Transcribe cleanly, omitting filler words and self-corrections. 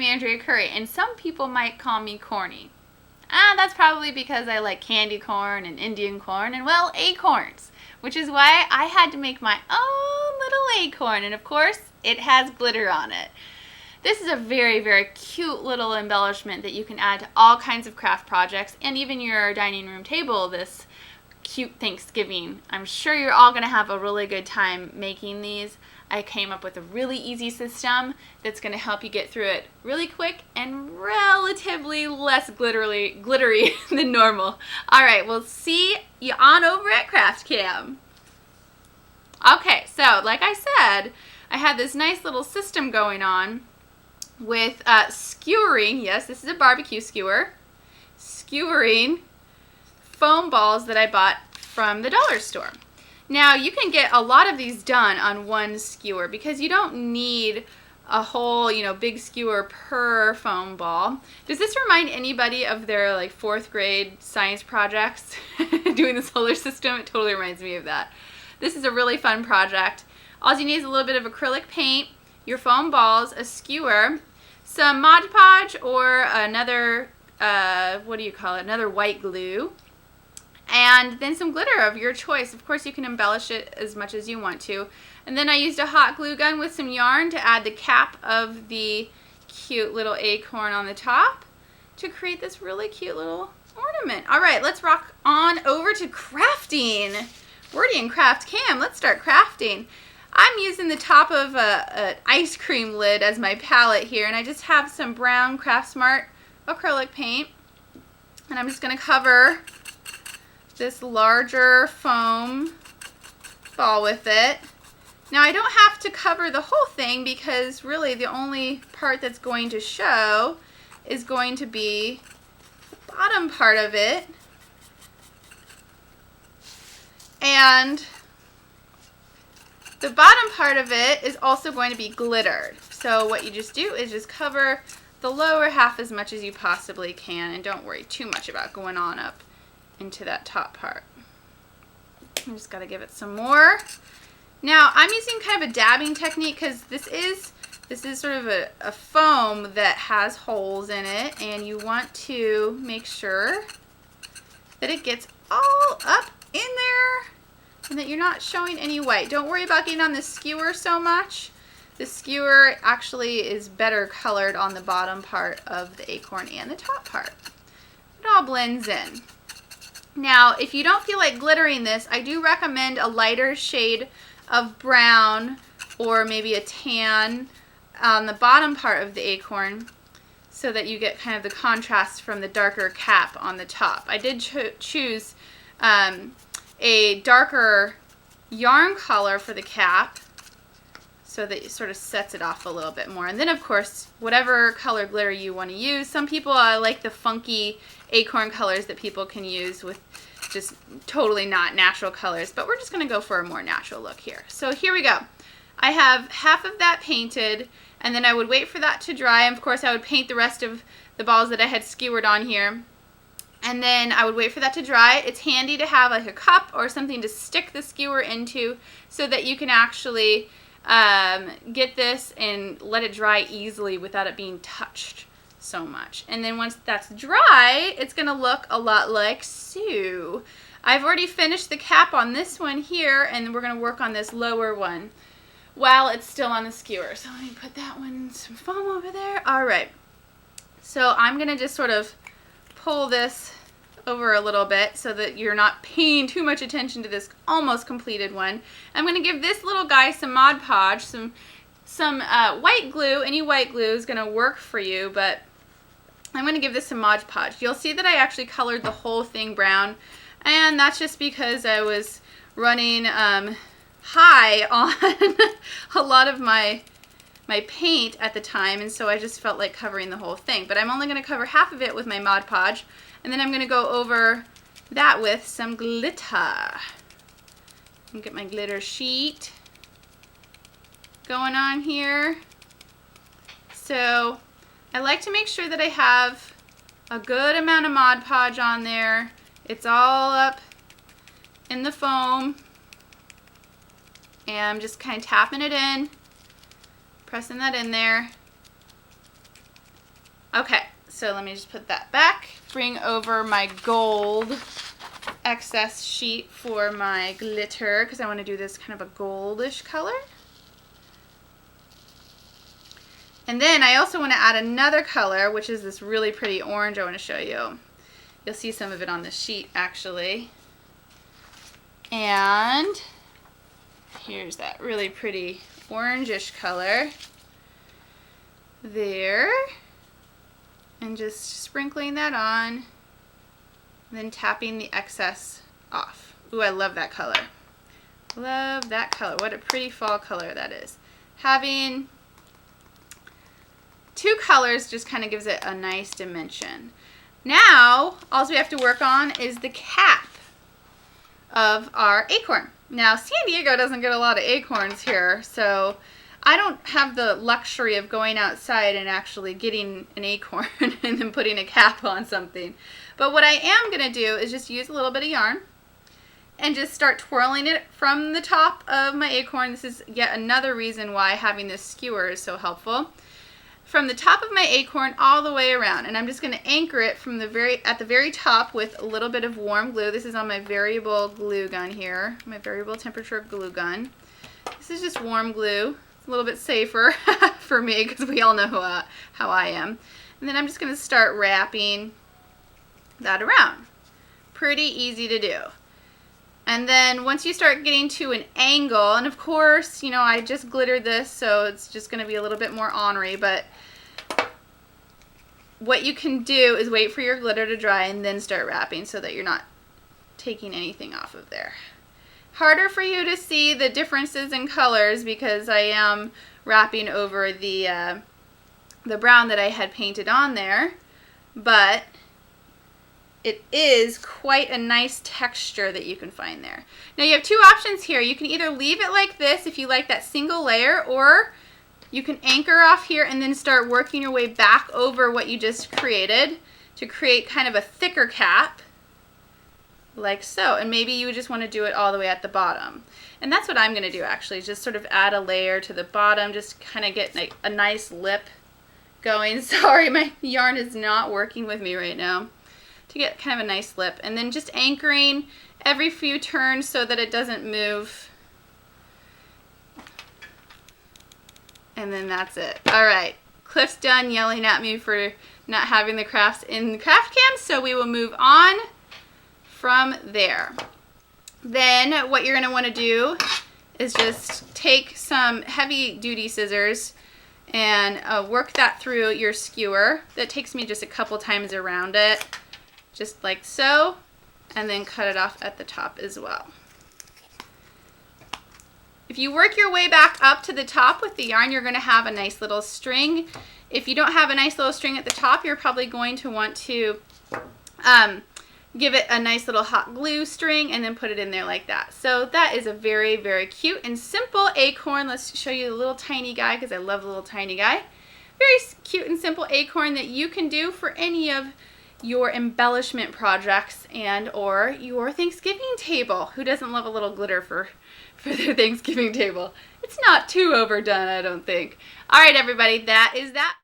Andrea Curry, and some people might call me corny. That's probably because I like candy corn and Indian corn and, well, acorns, which is why I had to make my own little acorn, and of course, it has glitter on it. This is a very, very cute little embellishment that you can add to all kinds of craft projects and even your dining room table this cute Thanksgiving. I'm sure you're all going to have a really good time making these. I came up with a really easy system that's going to help you get through it really quick and relatively less glittery than normal. Alright, we'll see you on over at Craft Cam. Okay, so like I said, I had this nice little system going on with skewering, yes, this is a barbecue skewer, skewering foam balls that I bought from the dollar store. Now, you can get a lot of these done on one skewer because you don't need a whole, big skewer per foam ball. Does this remind anybody of their like 4th grade science projects doing the solar system? It totally reminds me of that. This is a really fun project. All you need is a little bit of acrylic paint, your foam balls, a skewer, some Mod Podge or another, another white glue, and then some glitter of your choice. Of course, you can embellish it as much as you want to. And then I used a hot glue gun with some yarn to add the cap of the cute little acorn on the top to create this really cute little ornament. All right, let's rock on over to crafting. Wordy and Craft Cam, let's start crafting. I'm using the top of an ice cream lid as my palette here, and I just have some brown Craft Smart acrylic paint, and I'm just going to cover this larger foam ball with it. Now, I don't have to cover the whole thing because really the only part that's going to show is going to be the bottom part of it, and the bottom part of it is also going to be glittered. So what you just do is just cover the lower half as much as you possibly can, and don't worry too much about going on up into that top part. I just got to give it some more. Now I'm using kind of a dabbing technique because this is sort of a foam that has holes in it, and you want to make sure that it gets all up in there and that you're not showing any white. Don't worry about getting on the skewer so much. The skewer actually is better colored on the bottom part of the acorn and the top part. It all blends in. Now, if you don't feel like glittering this, I do recommend a lighter shade of brown or maybe a tan on the bottom part of the acorn so that you get kind of the contrast from the darker cap on the top. I did choose a darker yarn color for the cap so that it sort of sets it off a little bit more. And then, of course, whatever color glitter you want to use. Some people like the funky acorn colors that people can use with just totally not natural colors, but we're just going to go for a more natural look here. So here we go. I have half of that painted, and then I would wait for that to dry. And of course, I would paint the rest of the balls that I had skewered on here. And then I would wait for that to dry. It's handy to have like a cup or something to stick the skewer into so that you can actually get this and let it dry easily without it being touched so much. And then once that's dry, it's going to look a lot like so. I've already finished the cap on this one here, and we're going to work on this lower one while it's still on the skewer. So let me put that one, some foam over there. All right. So I'm going to just sort of pull this over a little bit so that you're not paying too much attention to this almost completed one. I'm going to give this little guy some Mod Podge, some white glue. Any white glue is going to work for you, but I'm going to give this some Mod Podge. You'll see that I actually colored the whole thing brown, and that's just because I was running high on a lot of my paint at the time, and so I just felt like covering the whole thing. But I'm only going to cover half of it with my Mod Podge, and then I'm going to go over that with some glitter. And get my glitter sheet going on here. So I like to make sure that I have a good amount of Mod Podge on there. It's all up in the foam, and I'm just kind of tapping it in, pressing that in there, Okay, so let me just put that back. Bring over my gold excess sheet for my glitter because I want to do this kind of a goldish color. And then I also want to add another color, which is this really pretty orange I want to show you. You'll see some of it on the sheet actually. And here's that really pretty orangish color there. And just sprinkling that on, and then tapping the excess off. Ooh, I love that color. Love that color. What a pretty fall color that is. Having two colors just kind of gives it a nice dimension. Now, all we have to work on is the cap of our acorn. Now, San Diego doesn't get a lot of acorns here, so I don't have the luxury of going outside and actually getting an acorn and then putting a cap on something. But what I am going to do is just use a little bit of yarn and just start twirling it from the top of my acorn. This is yet another reason why having this skewer is so helpful. From the top of my acorn all the way around, and I'm just going to anchor it from the at the very top with a little bit of warm glue. This is on my variable glue gun here, my variable temperature glue gun. This is just warm glue. It's a little bit safer for me because we all know how I am. And then I'm just going to start wrapping that around. Pretty easy to do. And then once you start getting to an angle, and of course, you know, I just glittered this, so it's just going to be a little bit more ornery, but what you can do is wait for your glitter to dry and then start wrapping so that you're not taking anything off of there. Harder for you to see the differences in colors because I am wrapping over the brown that I had painted on there, but it is quite a nice texture that you can find there. Now you have two options here. You can either leave it like this if you like that single layer, or you can anchor off here and then start working your way back over what you just created to create kind of a thicker cap, like so. And maybe you just want to do it all the way at the bottom. And that's what I'm going to do actually, just sort of add a layer to the bottom, just kind of get like a nice lip going. Sorry, my yarn is not working with me right now. To get kind of a nice lip, and then just anchoring every few turns so that it doesn't move. And then that's it. All right, Cliff's done yelling at me for not having the crafts in the craft cam, so we will move on from there. Then what you're going to want to do is just take some heavy duty scissors and work that through your skewer. That takes me just a couple times around it. Just like so, and then cut it off at the top as well. If you work your way back up to the top with the yarn, you're going to have a nice little string. If you don't have a nice little string at the top, you're probably going to want to give it a nice little hot glue string and then put it in there like that. So that is a very, very cute and simple acorn. Let's show you the little tiny guy because I love the little tiny guy. Very cute and simple acorn that you can do for any of your embellishment projects and or your Thanksgiving table. Who doesn't love a little glitter for their Thanksgiving table? It's not too overdone, I don't think. All right, everybody, that is that.